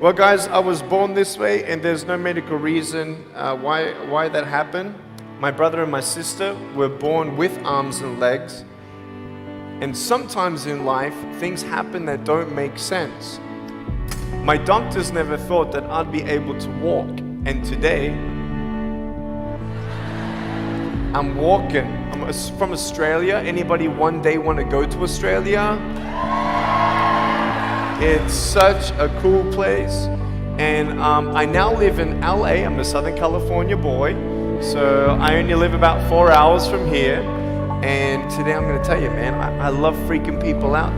Well, guys, I was born this way, and there's no medical reason why that happened. My brother and my sister were born with arms and legs, and sometimes in life, things happen that don't make sense. My doctors never thought that I'd be able to walk, and today, I'm walking. I'm from Australia. Anybody one day want to go to Australia? It's such a cool place. And I now live in LA. I'm a Southern California boy. So I only live about 4 hours from here. And today I'm going to tell you, man, I love freaking people out.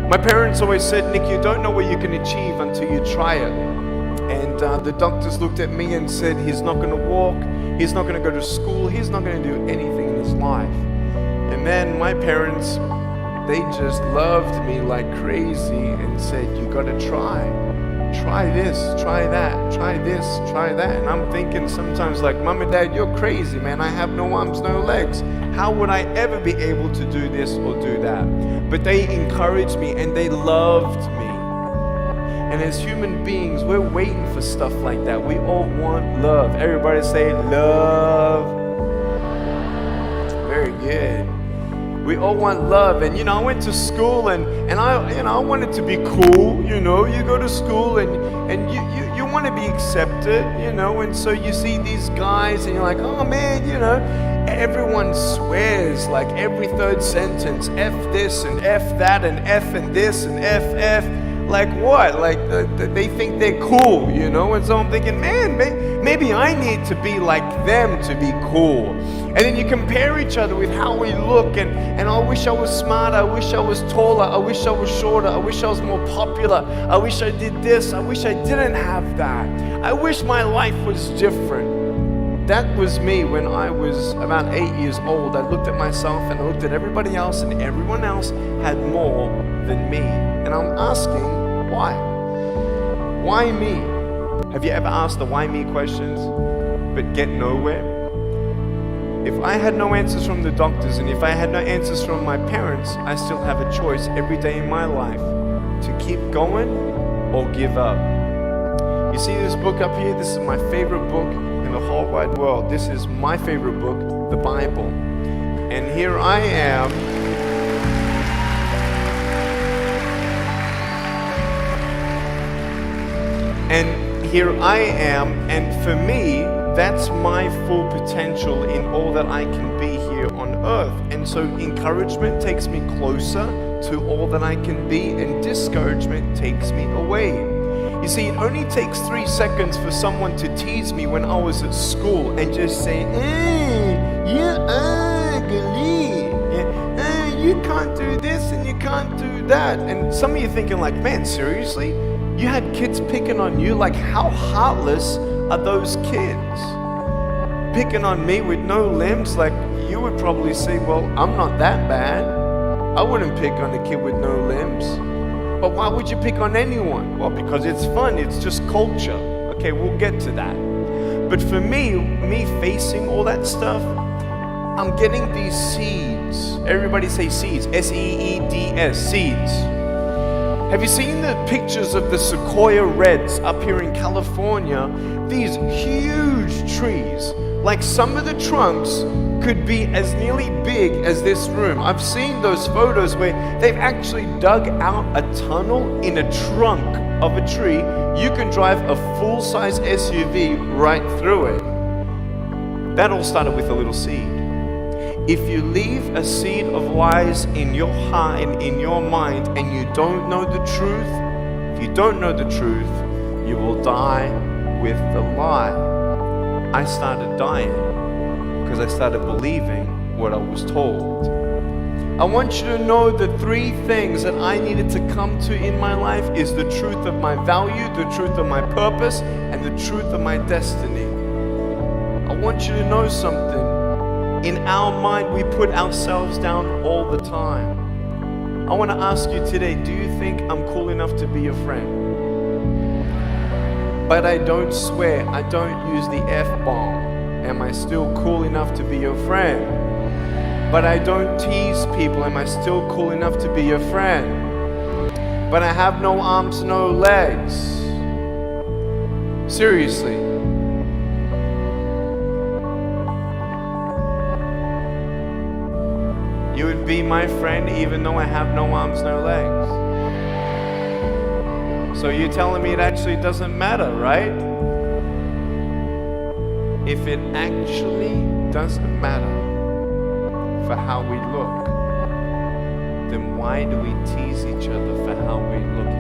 My parents always said, Nick, you don't know what you can achieve until you try it. And the doctors looked at me and said, he's not going to walk. He's not going to go to school. He's not going to do anything in his life. And then my parents, they just loved me like crazy and said, you got to try. Try this, try that, try this, try that. And I'm thinking sometimes like, Mom and Dad, you're crazy, man. I have no arms, no legs. How would I ever be able to do this or do that? But they encouraged me and they loved me. And as human beings, we're waiting for stuff like that. We all want love. Everybody say love. Very good. We all want love. And I went to school and I wanted to be cool. You go to school and you want to be accepted, and so you see these guys and you're like, oh man, everyone swears like every third sentence, F this and F that and F and this and F. Like what? Like they think they're cool, And so I'm thinking, man, maybe I need to be like them to be cool. And then you compare each other with how we look, and I wish I was smarter, I wish I was taller, I wish I was shorter, I wish I was more popular, I wish I did this, I wish I didn't have that. I wish my life was different. That was me when I was about 8 years old. I looked at myself and I looked at everybody else, and everyone else had more than me. And I'm asking, why? Why me? Have you ever asked the why me questions but get nowhere? If I had no answers from the doctors and if I had no answers from my parents, I still have a choice every day in my life to keep going or give up. You see this book up here? This is my favorite book in the whole wide world. This is my favorite book, the Bible. And here I am. And for me, that's my full potential in all that I can be here on earth. And so encouragement takes me closer to all that I can be, and discouragement takes me away. You see, it only takes 3 seconds for someone to tease me when I was at school and just say, you're ugly. You can't do this and you can't do that. And some of you thinking like, man, seriously? You had kids picking on you? Like, how heartless are those kids? Picking on me with no limbs? Like, you would probably say, well, I'm not that bad. I wouldn't pick on a kid with no limbs. But why would you pick on anyone? Well, because it's fun. It's just culture. Okay, we'll get to that. But for me facing all that stuff, I'm getting these seeds. Everybody say seeds. S-E-E-D-S, seeds. Have you seen the pictures of the sequoia reds up here in California? These huge trees, like some of the trunks could be as nearly big as this room. I've seen those photos where they've actually dug out a tunnel in a trunk of a tree. You can drive a full-size SUV right through it. That all started with a little seed. If you leave a seed of lies in your heart and in your mind and you don't know the truth, if you don't know the truth, you will die with the lie. I started dying because I started believing what I was told. I want you to know the 3 things that I needed to come to in my life is the truth of my value, the truth of my purpose, and the truth of my destiny. I want you to know something. In our mind, we put ourselves down all the time. I want to ask you today, do you think I'm cool enough to be your friend? But I don't swear, I don't use the F-bomb. Am I still cool enough to be your friend? But I don't tease people. Am I still cool enough to be your friend? but I have no arms, no legs. Seriously. You would be my friend even though I have no arms, no legs. So you're telling me it actually doesn't matter, right? If it actually doesn't matter for how we look, then why do we tease each other for how we look